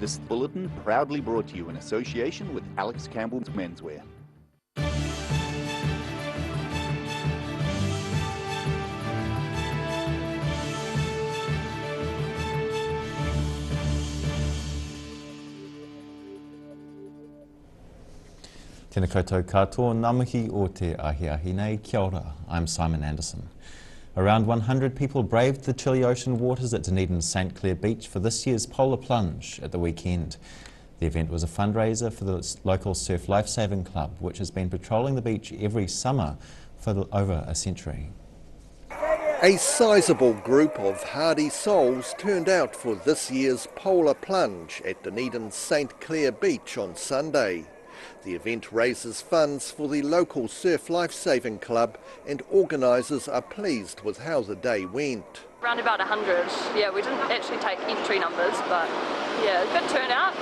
This bulletin proudly brought to you in association with Alex Campbell's Menswear. Tēnā koutou katoa, ngā mihi o te ahi nei, kia ora, I'm Simon Anderson. Around 100 people braved the chilly ocean waters at Dunedin's St Clair Beach for this year's Polar Plunge at the weekend. The event was a fundraiser for the local Surf Lifesaving Club, which has been patrolling the beach every summer for over a century. A sizable group of hardy souls turned out for this year's Polar Plunge at Dunedin's St Clair Beach on Sunday. The event raises funds for the local Surf Lifesaving Club and organisers are pleased with how the day went. Around about 100, yeah, we didn't actually take entry numbers, but yeah, good turnout,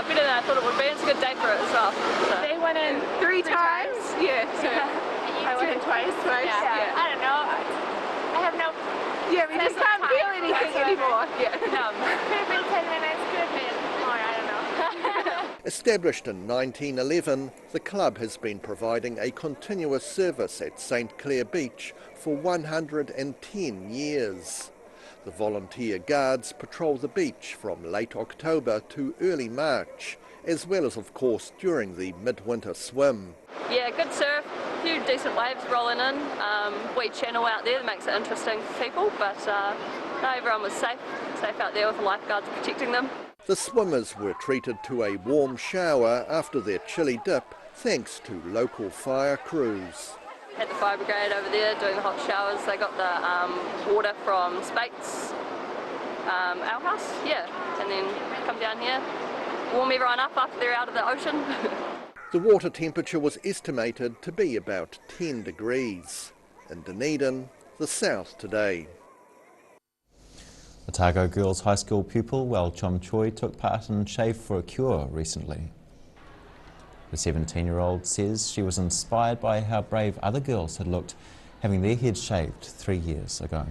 better than I thought it would be. It's a good day for it as well. So. They went in three times? Yeah, so I went in twice. Yeah. I don't know, I have no... Yeah, we just can't feel anything anymore. Yeah. Could have been 10 minutes, could have been more, I don't know. Established in 1911, the club has been providing a continuous service at St Clair Beach for 110 years. The volunteer guards patrol the beach from late October to early March, as well as, of course, during the midwinter swim. Yeah, good surf, a few decent waves rolling in, wee channel out there that makes it interesting for people, but no, everyone was safe out there with the lifeguards protecting them. The swimmers were treated to a warm shower after their chilly dip, thanks to local fire crews. Had the fire brigade over there doing the hot showers. They got the water from Spates Ale House, yeah, and then come down here, warm everyone up after they're out of the ocean. The water temperature was estimated to be about 10 degrees. In Dunedin, the south today. Otago Girls High School pupil Wel Chom Choi took part in Shave for a Cure recently. The 17-year-old says she was inspired by how brave other girls had looked having their heads shaved 3 years ago.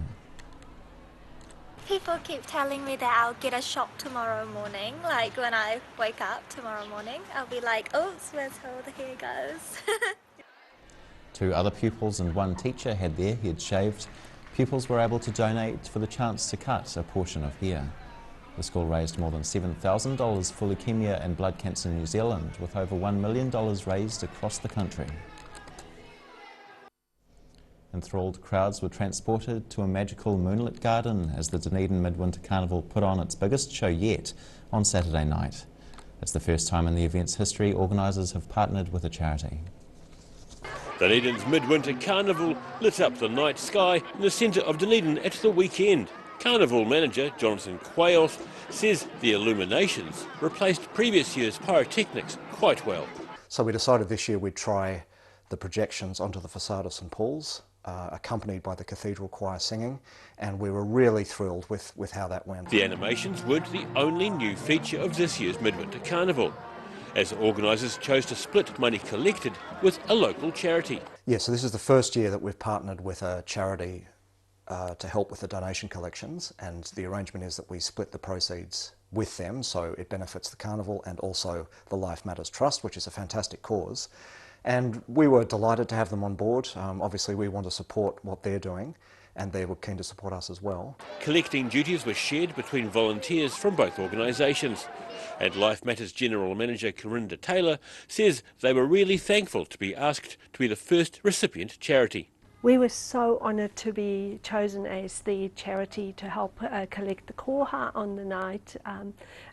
People keep telling me that I'll get a shock tomorrow morning, like when I wake up tomorrow morning, I'll be like, oops, where's how the hair goes? 2 other pupils and 1 teacher had their heads shaved. Pupils were able to donate for the chance to cut a portion of hair. The school raised more than $7,000 for Leukemia and Blood Cancer New Zealand, with over $1 million raised across the country. Enthralled crowds were transported to a magical moonlit garden as the Dunedin Midwinter Carnival put on its biggest show yet on Saturday night. It's the first time in the event's history organisers have partnered with a charity. Dunedin's Midwinter Carnival lit up the night sky in the centre of Dunedin at the weekend. Carnival manager Jonathan Quayos says the illuminations replaced previous year's pyrotechnics quite well. So we decided this year we'd try the projections onto the facade of St Paul's, accompanied by the cathedral choir singing, and we were really thrilled with how that went. The animations weren't the only new feature of this year's Midwinter Carnival, as organisers chose to split money collected with a local charity. Yeah, so this is the first year that we've partnered with a charity to help with the donation collections, and the arrangement is that we split the proceeds with them, so it benefits the Carnival and also the Life Matters Trust, which is a fantastic cause. And we were delighted to have them on board. Obviously we want to support what they're doing, and they were keen to support us as well. Collecting duties were shared between volunteers from both organisations, and Life Matters General Manager Corinda Taylor says they were really thankful to be asked to be the first recipient charity. We were so honoured to be chosen as the charity to help collect the koha on the night.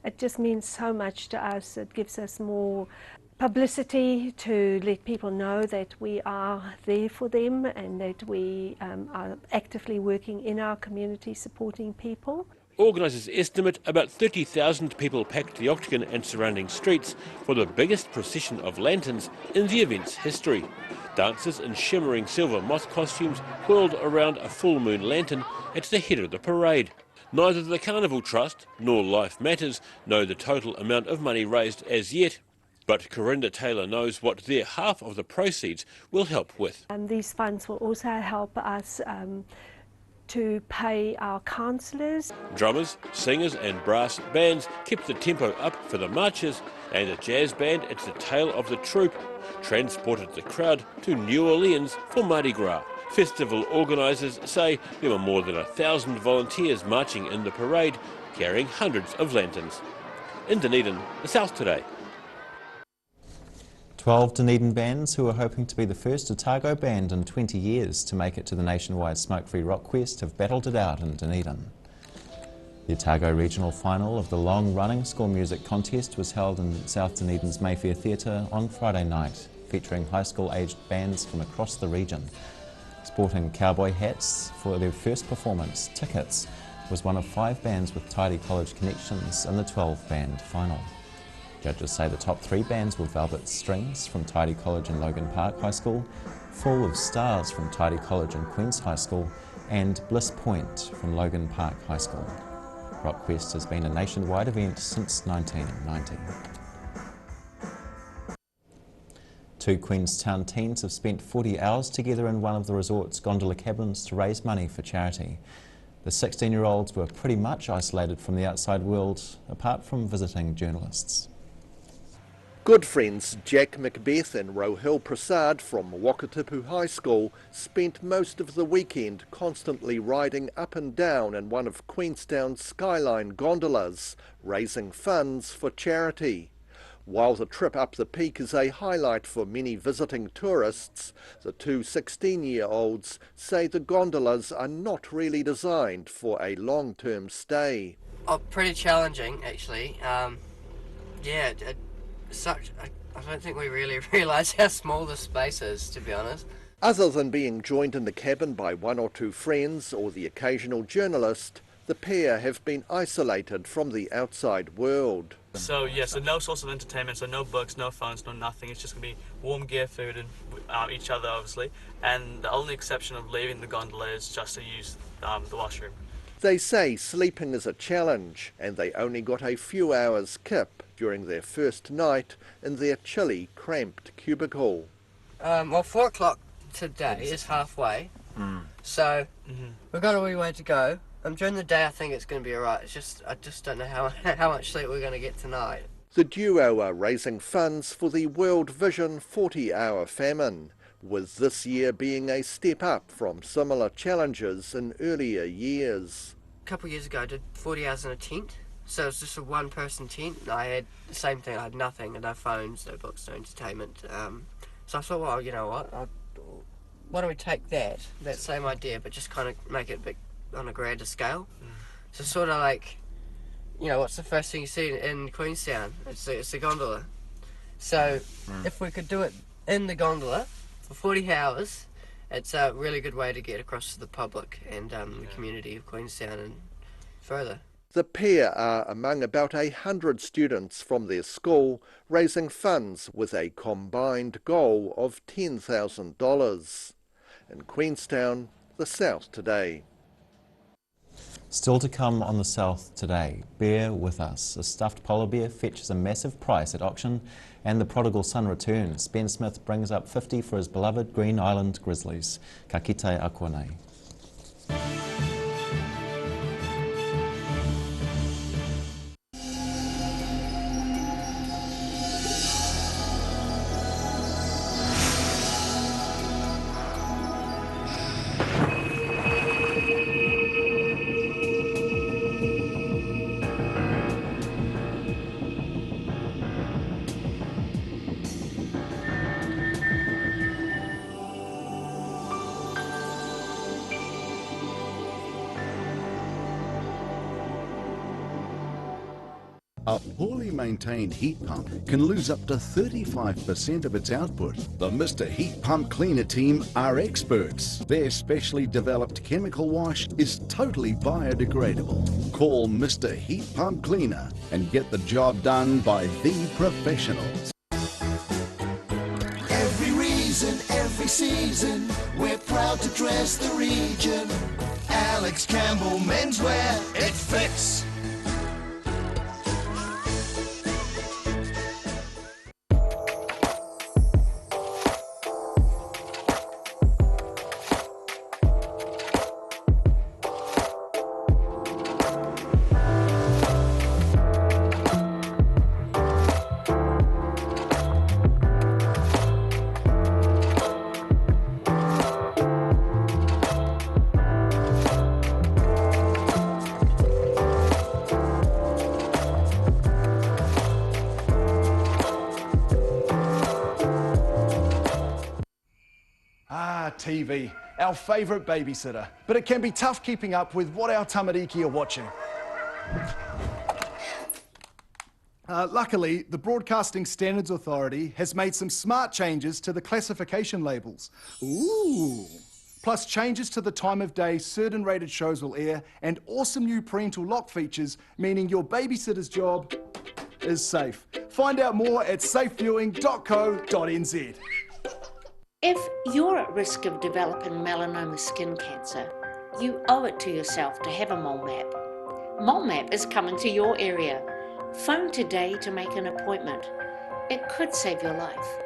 It just means so much to us. It gives us more publicity to let people know that we are there for them and that we are actively working in our community supporting people. Organisers estimate about 30,000 people packed the Octagon and surrounding streets for the biggest procession of lanterns in the event's history. Dancers in shimmering silver moth costumes whirled around a full moon lantern at the head of the parade. Neither the Carnival Trust nor Life Matters know the total amount of money raised as yet, but Corinda Taylor knows what their half of the proceeds will help with. These funds will also help us to pay our counsellors. Drummers, singers and brass bands kept the tempo up for the marches, and a jazz band at the tail of the troop transported the crowd to New Orleans for Mardi Gras. Festival organisers say there were more than 1,000 volunteers marching in the parade, carrying hundreds of lanterns. In Dunedin, the South Today. 12 Dunedin bands who are hoping to be the first Otago band in 20 years to make it to the nationwide Smoke-Free Rock Quest have battled it out in Dunedin. The Otago regional final of the long-running school music contest was held in South Dunedin's Mayfair Theatre on Friday night, featuring high school-aged bands from across the region. Sporting cowboy hats for their first performance, Tickets was one of 5 bands with Tidy College connections in the 12-band final. Judges say the top 3 bands were Velvet Strings from Tidy College and Logan Park High School, Full of Stars from Tidy College and Queen's High School, and Bliss Point from Logan Park High School. Rock Quest has been a nationwide event since 1990. 2 Queenstown teens have spent 40 hours together in one of the resort's gondola cabins to raise money for charity. The 16-year-olds were pretty much isolated from the outside world, apart from visiting journalists. Good friends Jack Macbeth and Rohil Prasad from Wakatipu High School spent most of the weekend constantly riding up and down in one of Queenstown's skyline gondolas, raising funds for charity. While the trip up the peak is a highlight for many visiting tourists, the 2 16-year-olds say the gondolas are not really designed for a long-term stay. Oh, pretty challenging, actually. I don't think we really realise how small the space is, to be honest. Other than being joined in the cabin by 1 or 2 friends or the occasional journalist, the pair have been isolated from the outside world. So no source of entertainment, so no books, no phones, no nothing. It's just going to be warm gear, food and each other, obviously. And the only exception of leaving the gondola is just to use the washroom. They say sleeping is a challenge, and they only got a few hours kip during their first night in their chilly, cramped cubicle. 4 o'clock today is halfway, so we've got a wee way to go. During the day I think it's going to be alright, I just don't know how much sleep we're going to get tonight. The duo are raising funds for the World Vision 40-hour famine, with this year being a step up from similar challenges in earlier years. A couple of years ago I did 40 hours in a tent, so it's just a one-person tent, and I had the same thing. I had nothing, no phones, no books, no entertainment. So I thought, well, you know what, why don't we take that same idea, but just kind of make it a bit on a grander scale. So sort of like, you know, what's the first thing you see in Queenstown? It's a gondola. So if we could do it in the gondola for 40 hours, it's a really good way to get across to the public and the community of Queenstown and further. The pair are among about 100 students from their school, raising funds with a combined goal of $10,000. In Queenstown, the South Today. Still to come on the South Today, Bear With Us. A stuffed polar bear fetches a massive price at auction and the prodigal son returns. Ben Smith brings up 50 for his beloved Green Island Grizzlies. Ka kite a konei. A poorly maintained heat pump can lose up to 35% of its output. The Mr. Heat Pump Cleaner team are experts. Their specially developed chemical wash is totally biodegradable. Call Mr. Heat Pump Cleaner and get the job done by the professionals. Every reason, every season, we're proud to dress the region. Alex Campbell Menswear, it fits. TV, our favourite babysitter. But it can be tough keeping up with what our tamariki are watching. Luckily, the Broadcasting Standards Authority has made some smart changes to the classification labels. Ooh! Plus changes to the time of day certain rated shows will air, and awesome new parental lock features, meaning your babysitter's job is safe. Find out more at safeviewing.co.nz. If you're at risk of developing melanoma skin cancer, you owe it to yourself to have a mole map. Mole map is coming to your area. Phone today to make an appointment. It could save your life.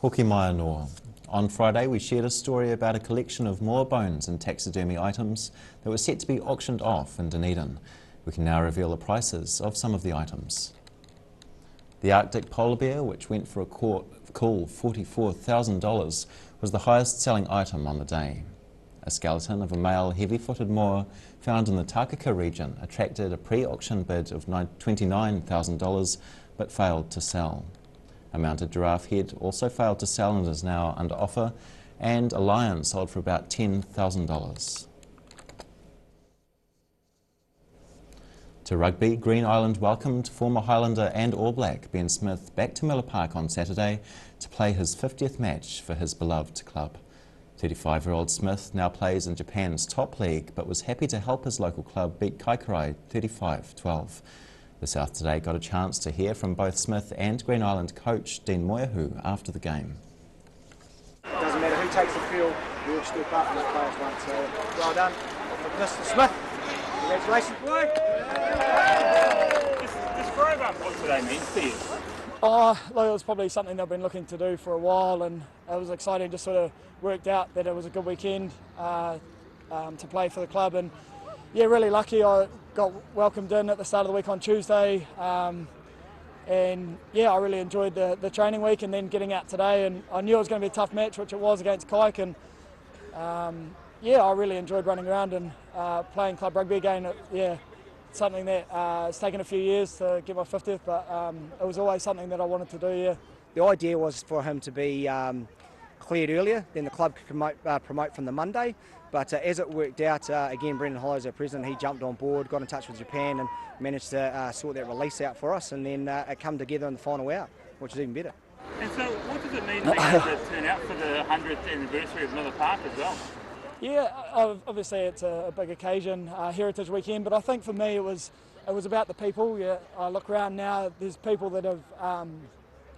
Hoki mai noa. On Friday, we shared a story about a collection of moa bones and taxidermy items that were set to be auctioned off in Dunedin. We can now reveal the prices of some of the items. The Arctic polar bear, which went for a cool $44,000, was the highest selling item on the day. A skeleton of a male heavy-footed moa found in the Takaka region attracted a pre-auction bid of $29,000 but failed to sell. A mounted giraffe head also failed to sell and is now under offer, and a lion sold for about $10,000. To rugby, Green Island welcomed former Highlander and All Black Ben Smith back to Miller Park on Saturday to play his 50th match for his beloved club. 35-year-old Smith now plays in Japan's top league, but was happy to help his local club beat Kaikorai 35-12. The South Today got a chance to hear from both Smith and Green Island coach Dean Moehu after the game. Doesn't matter who takes the field, we all step up and the players won. So well done, Mr. Smith. Congratulations, boy. This program, what today means to you? Look, it was probably something I've been looking to do for a while, and it was exciting. Just sort of worked out that it was a good weekend to play for the club, and yeah, really lucky. I got welcomed in at the start of the week on Tuesday, and yeah, I really enjoyed the training week and then getting out today, and I knew it was going to be a tough match, which it was against Kaik, and yeah, I really enjoyed running around and playing club rugby again. Yeah, something that it's taken a few years to get my 50th, but it was always something that I wanted to do, yeah. The idea was for him to be cleared earlier, then the club could promote from the Monday. But as it worked out, again, Brendan Hollows, our president, he jumped on board, got in touch with Japan and managed to sort that release out for us, and then it come together in the final hour, which is even better. And so what does it mean being able to turn out for the 100th anniversary of Miller Park as well? Yeah, obviously it's a big occasion, Heritage Weekend, but I think for me it was about the people. Yeah, I look around now, there's people that have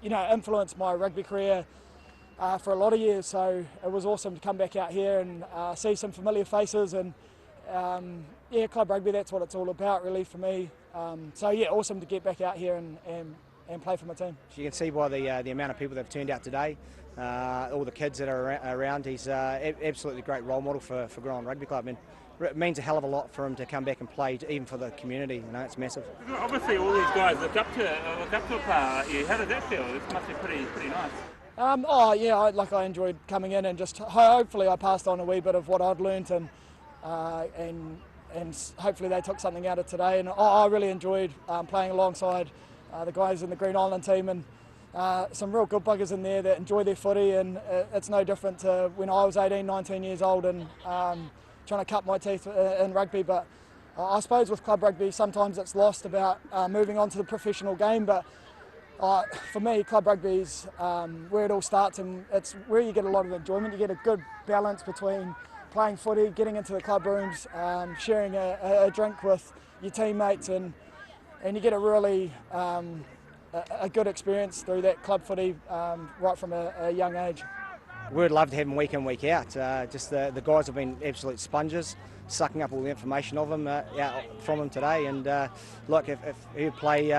influenced my rugby career for a lot of years, so it was awesome to come back out here and see some familiar faces, and yeah, club rugby, that's what it's all about really for me. So yeah, awesome to get back out here and play for my team. You can see by the amount of people that have turned out today, all the kids that are around. He's absolutely great role model for Green Island Rugby Club, and it means a hell of a lot for him to come back and play, even for the community. You know, it's massive. Obviously, all these guys look up to a player like you. How does that feel? This must be pretty nice. Oh yeah, I enjoyed coming in and just hopefully I passed on a wee bit of what I'd learnt, and hopefully they took something out of today. And I really enjoyed playing alongside the guys in the Green Island team, and some real good buggers in there that enjoy their footy, and it's no different to when I was 18, 19 years old and trying to cut my teeth in rugby. But I suppose with club rugby sometimes it's lost about moving on to the professional game, but for me club rugby is where it all starts, and it's where you get a lot of enjoyment. You get a good balance between playing footy, getting into the club rooms, sharing a drink with your teammates, and you get a really a good experience through that club footy right from a young age. We'd love to have them week in, week out. Just the guys have been absolute sponges, sucking up all the information of them from them today. And look, if he'd play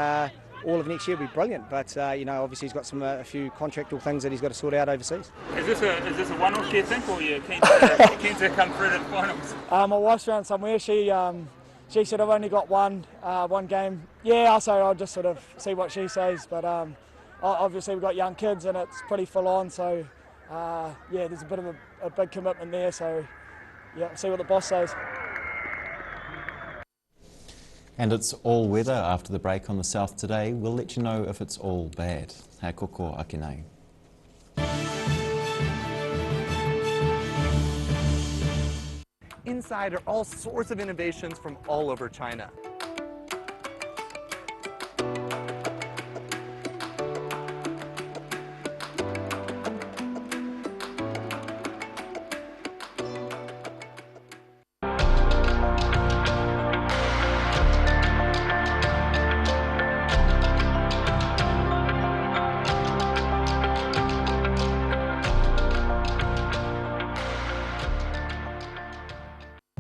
all of next year, it'd be brilliant. But you know, obviously he's got a few contractual things that he's got to sort out overseas. Is this a one-off year thing, or are you keen to come through to the finals? My wife's around somewhere. She said I've only got one game. Yeah, so I'll just sort of see what she says. But obviously we've got young kids and it's pretty full on. So yeah, there's a bit of a big commitment there. So yeah, see what the boss says. And it's all weather after the break on the south today. We'll let you know if it's all bad. Hei koko ake nei. Inside are all sorts of innovations from all over China.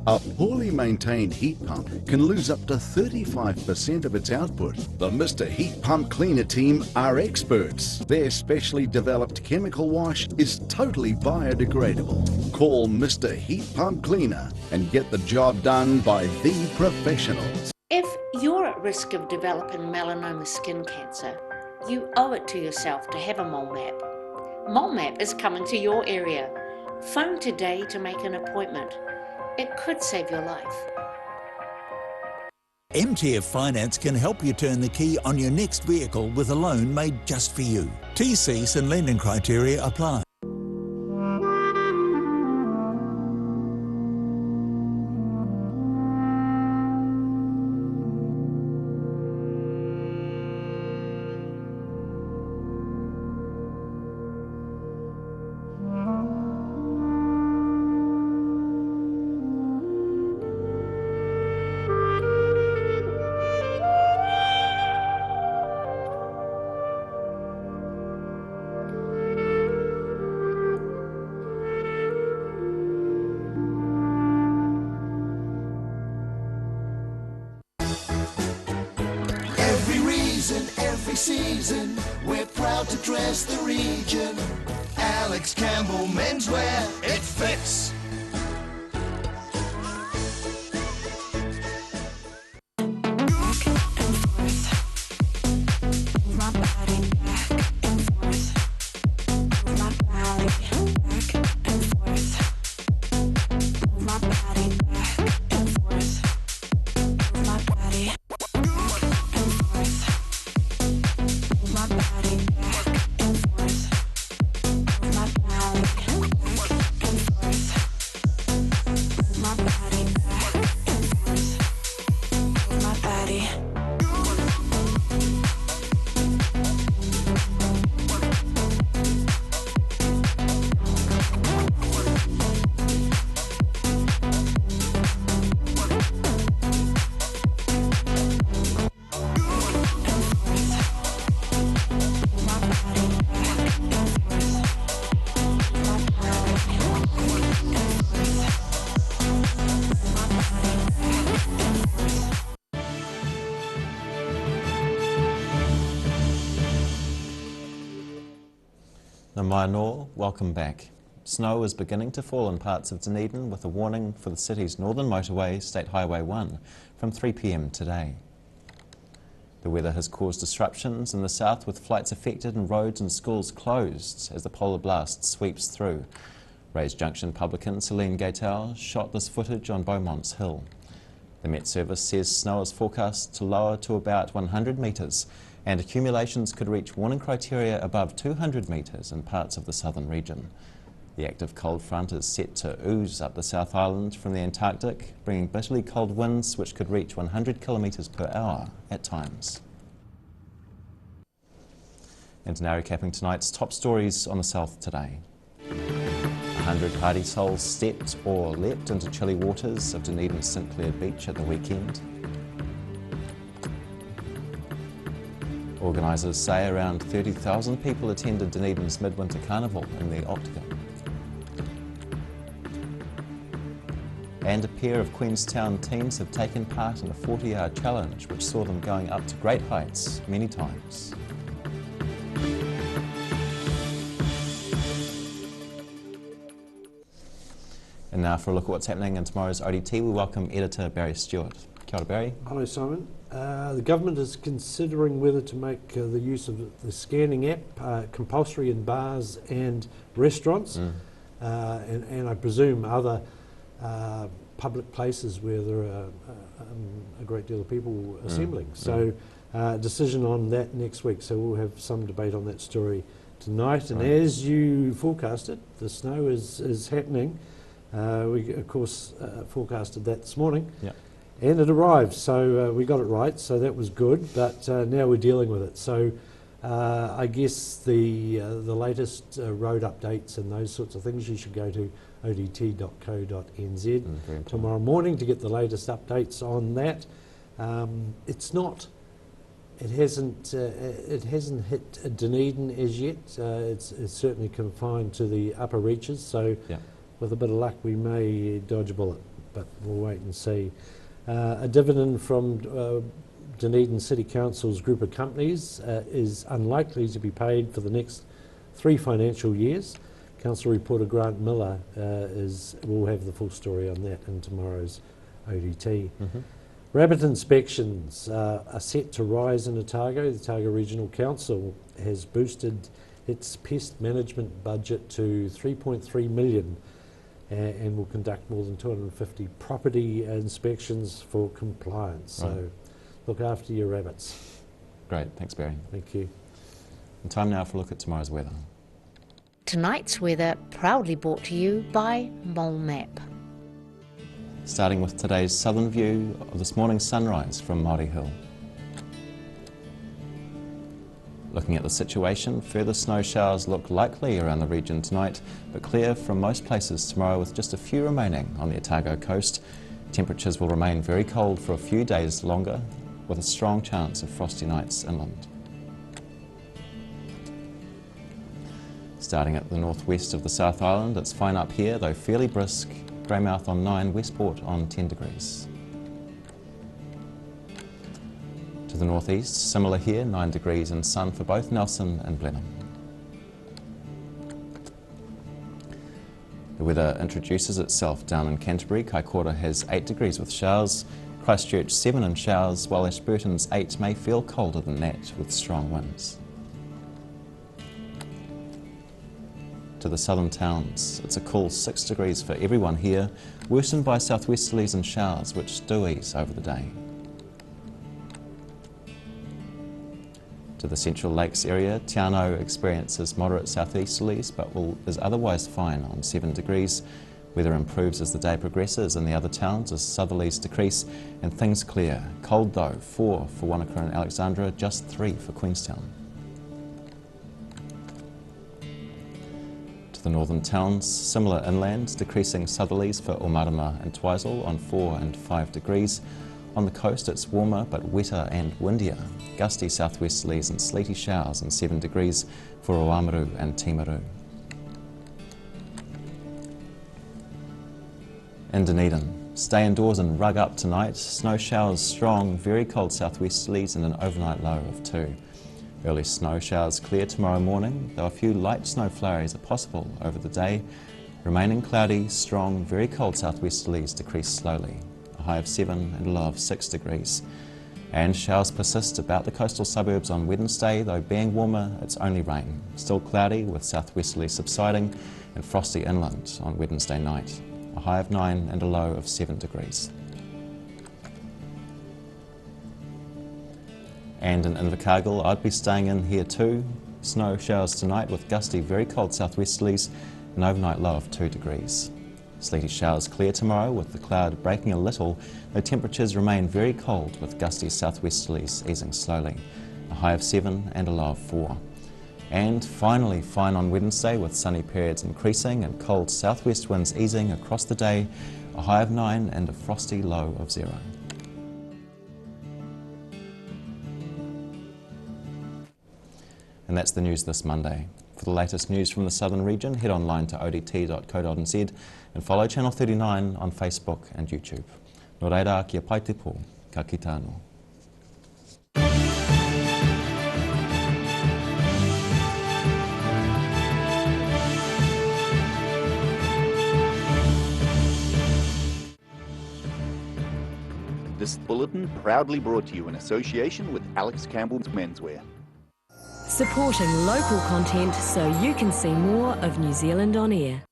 A poorly maintained heat pump can lose up to 35% of its output. The Mr. Heat Pump Cleaner team are experts. Their specially developed chemical wash is totally biodegradable. Call Mr. Heat Pump Cleaner and get the job done by the professionals. If you're at risk of developing melanoma skin cancer, you owe it to yourself to have a mole map. Mole map is coming to your area. Phone today to make an appointment. It could save your life. MTF Finance can help you turn the key on your next vehicle with a loan made just for you. TCs and lending criteria apply. Every season, we're proud to dress the region. Alex Campbell Menswear, it fits. Mai Nor, welcome back. Snow is beginning to fall in parts of Dunedin with a warning for the city's northern motorway, State Highway 1, from 3 p.m. today. The weather has caused disruptions in the south with flights affected and roads and schools closed as the polar blast sweeps through. Rays Junction publican Celine Gaetel shot this footage on Beaumont's Hill. The Met Service says snow is forecast to lower to about 100 metres and accumulations could reach warning criteria above 200 metres in parts of the southern region. The active cold front is set to ooze up the South Island from the Antarctic, bringing bitterly cold winds which could reach 100 kilometres per hour at times. And now recapping tonight's top stories on the South today. 100 hardy souls stepped or leapt into chilly waters of Dunedin's St Clair Beach at the weekend. Organisers say around 30,000 people attended Dunedin's Midwinter Carnival in the Octagon. And a pair of Queenstown teams have taken part in a 40-yard challenge which saw them going up to great heights many times. And now for a look at what's happening in tomorrow's ODT, we welcome editor Barry Stewart. Kia ora, Barry. Hello, Simon. The government is considering whether to make the use of the scanning app compulsory in bars and restaurants, and I presume other public places where there are a great deal of people assembling. So decision on that next week. So we'll have some debate on that story tonight. And as you forecasted, the snow is happening. We, of course, forecasted that this morning. Yep. And it arrived, so we got it right, so that was good, but now we're dealing with it. So I guess the latest road updates and those sorts of things, you should go to odt.co.nz tomorrow morning to get the latest updates on that. It hasn't hit Dunedin as yet. It's certainly confined to the upper reaches, so with a bit of luck we may dodge a bullet, but we'll wait and see. A dividend from Dunedin City Council's group of companies is unlikely to be paid for the next 3 financial years. Council reporter Grant Miller will have the full story on that in tomorrow's ODT. Rabbit inspections are set to rise in Otago. The Otago Regional Council has boosted its pest management budget to $3.3 million and will conduct more than 250 property inspections for compliance. So look after your rabbits. Great, thanks Barry. Thank you. And time now for a look at tomorrow's weather. Tonight's weather proudly brought to you by Mole Map. Starting with today's southern view of this morning's sunrise from Māori Hill. Looking at the situation, further snow showers look likely around the region tonight, but clear from most places tomorrow with just a few remaining on the Otago coast. Temperatures will remain very cold for a few days longer, with a strong chance of frosty nights inland. Starting at the northwest of the South Island, it's fine up here, though fairly brisk. Greymouth on 9, Westport on 10 degrees. To the northeast, similar here, 9 degrees and sun for both Nelson and Blenheim. The weather introduces itself down in Canterbury. Kaikoura has 8 degrees with showers, Christchurch 7 and showers, while Ashburton's 8 may feel colder than that with strong winds. To the southern towns, it's a cool 6 degrees for everyone here, worsened by southwesterlies and showers which do ease over the day. To the Central Lakes area, Te Anau experiences moderate southeasterlies but is otherwise fine on 7 degrees. Weather improves as the day progresses in the other towns as southerlies decrease and things clear. Cold though, 4 for Wanaka and Alexandra, just 3 for Queenstown. To the northern towns, similar inland, decreasing southerlies for Omarama and Twizel on 4 and 5 degrees. On the coast it's warmer but wetter and windier. Gusty southwesterlies and sleety showers and 7 degrees for Oamaru and Timaru. In Dunedin, stay indoors and rug up tonight. Snow showers strong, very cold southwesterlies and an overnight low of 2. Early snow showers clear tomorrow morning, though a few light snow flurries are possible over the day. Remaining cloudy, strong, very cold southwesterlies decrease slowly. A high of 7 and a low of 6 degrees. And showers persist about the coastal suburbs on Wednesday, though being warmer, it's only rain. Still cloudy with southwesterly subsiding and frosty inland on Wednesday night. A high of 9 and a low of 7 degrees. And in Invercargill, I'd be staying in here too. Snow showers tonight with gusty, very cold southwesterlies an overnight low of 2 degrees. Sleety showers clear tomorrow with the cloud breaking a little, though temperatures remain very cold with gusty southwesterlies easing slowly, a high of 7 and a low of 4. And finally fine on Wednesday with sunny periods increasing and cold southwest winds easing across the day, a high of 9 and a frosty low of 0. And that's the news this Monday. For the latest news from the southern region, head online to odt.co.nz and follow Channel 39 on Facebook and YouTube. Nō reira, kia pai te pō, ka kite anō. This bulletin proudly brought to you in association with Alex Campbell's Menswear. Supporting local content so you can see more of New Zealand on air.